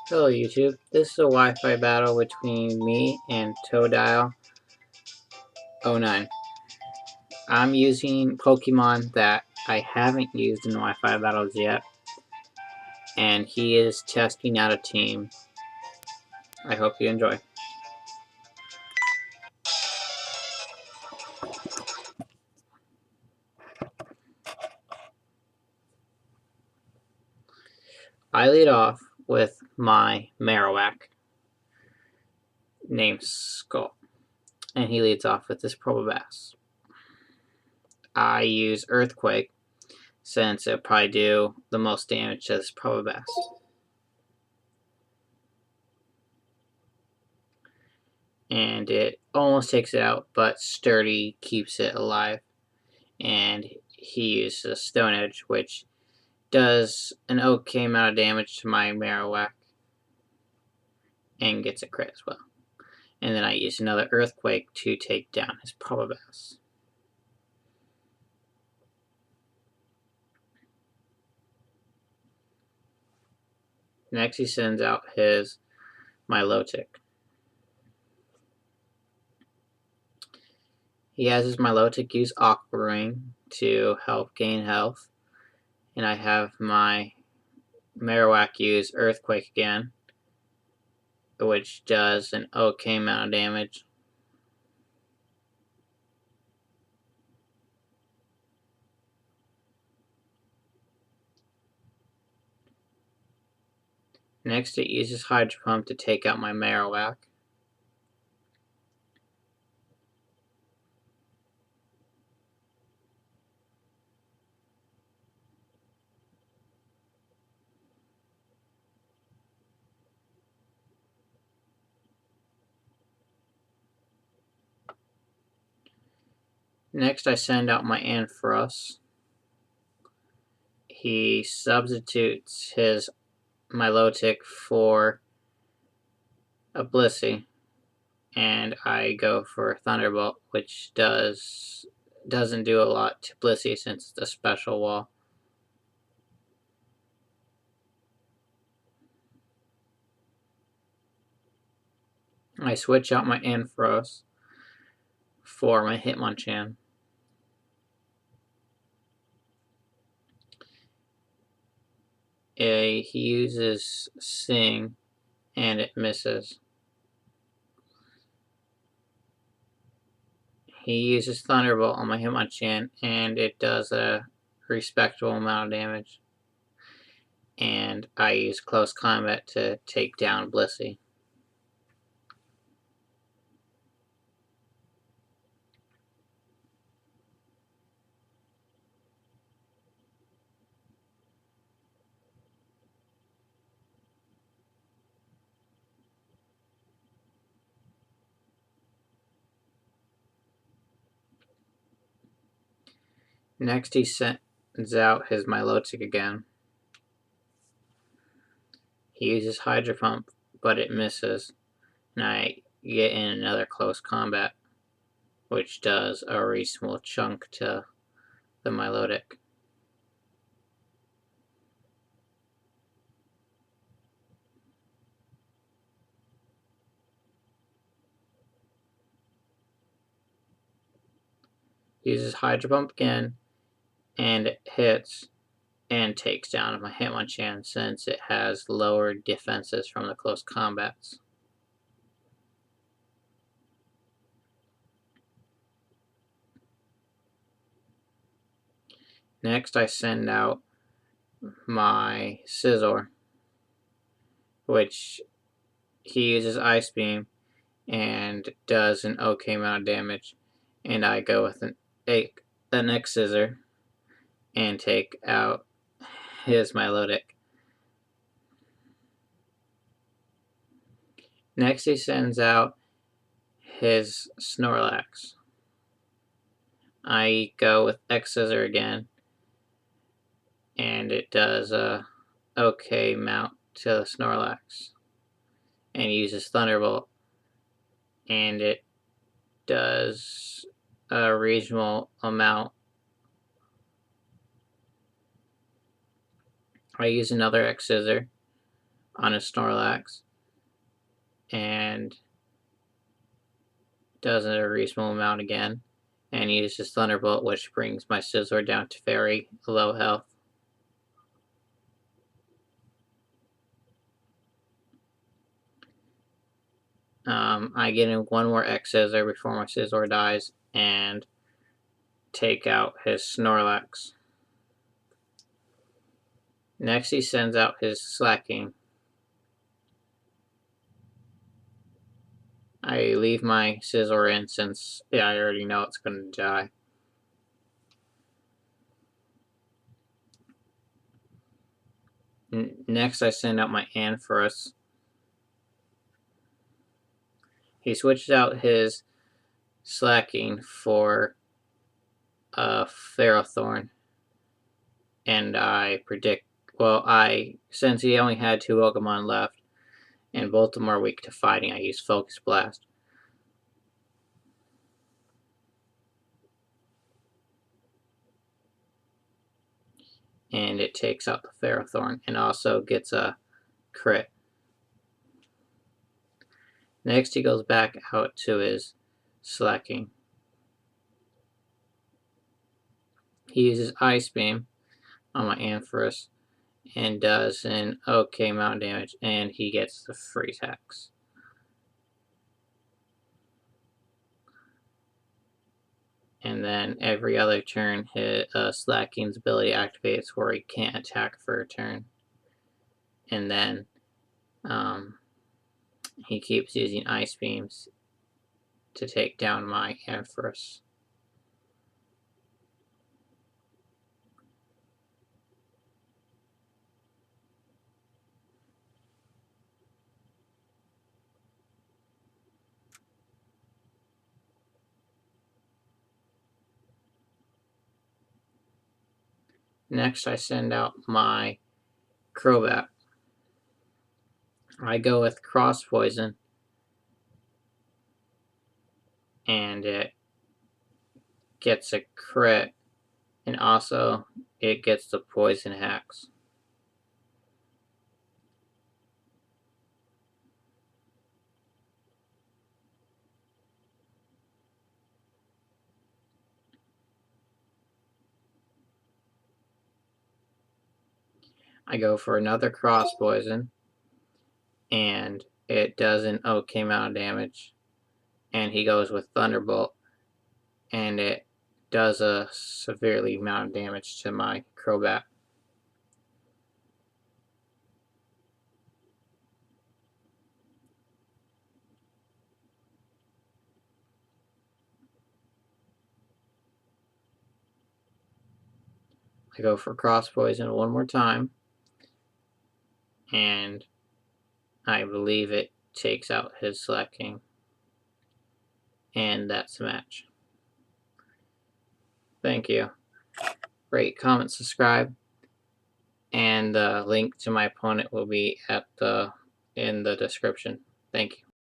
Hello YouTube, this is a Wi-Fi battle between me and Totile09. I'm using Pokemon that I haven't used in Wi-Fi battles yet, and he is testing out a team. I hope you enjoy. I lead off with my Marowak named Skull, and he leads off with this Probopass. I use Earthquake since it'll probably do the most damage to this Probopass. And it almost takes it out, but Sturdy keeps it alive. And he uses Stone Edge, which does an okay amount of damage to my Marowak and gets a crit as well. And then I use another Earthquake to take down his Probopass. Next he sends out his Milotic. He has his Milotic use Aqua Ring to help gain health. And I have my Marowak use Earthquake again, which does an okay amount of damage. Next it uses Hydro Pump to take out my Marowak. Next I send out my Ampharos. He substitutes his Milotic for a Blissey, and I go for Thunderbolt, which doesn't do a lot to Blissey since it's a special wall. I switch out my Ampharos for my Hitmonchan. He uses Sing, and it misses. He uses Thunderbolt on my Hitmonchan, and it does a respectable amount of damage. And I use Close Combat to take down Blissey. Next he sends out his Milotic again. He uses Hydro Pump, but it misses, and I get in another Close Combat, which does a reasonable chunk to the Milotic. Uses Hydro Pump again, and it hits and takes down my Hitmonchan since it has lower defenses from the close combats. Next I send out my Scizor, which he uses Ice Beam and does an okay amount of damage, and I go with an X-Scissor and take out his Milotic. Next he sends out his Snorlax. I go with X-Scissor again, and it does a okay amount to the Snorlax, and uses Thunderbolt, and it does a reasonable amount. I use another X-Scissor, on his Snorlax and does a reasonable amount again, and uses Thunderbolt, which brings my Scizor down to very low health. I get in one more X-Scissor before my Scizor dies and take out his Snorlax. Next, he sends out his Slaking. I leave my Scizor in since I already know it's going to die. Next, I send out my Ampharos. He switches out his Slaking for a Ferrothorn, and I predict. Well, since he only had 2 Pokemon left, and both of them are weak to fighting, I use Focus Blast. And it takes out the Ferrothorn and also gets a crit. Next, he goes back out to his Slaking. He uses Ice Beam on my Ampharos and does an okay amount of damage, and he gets the Freeze Hex. And then every other turn, his Slaking's ability activates where he can't attack for a turn. And then he keeps using Ice Beams to take down my Ampharos. Next, I send out my Crobat. I go with Cross Poison, and it gets a crit, and also it gets the Poison Hex. I go for another Cross Poison, and it does an okay amount of damage. And he goes with Thunderbolt, and it does a severely amount of damage to my Crobat. I go for Cross Poison one more time, and I believe it takes out his Slaking, and that's the match. Thank you. Rate, comment, subscribe, and the link to my opponent will be in the description. Thank you.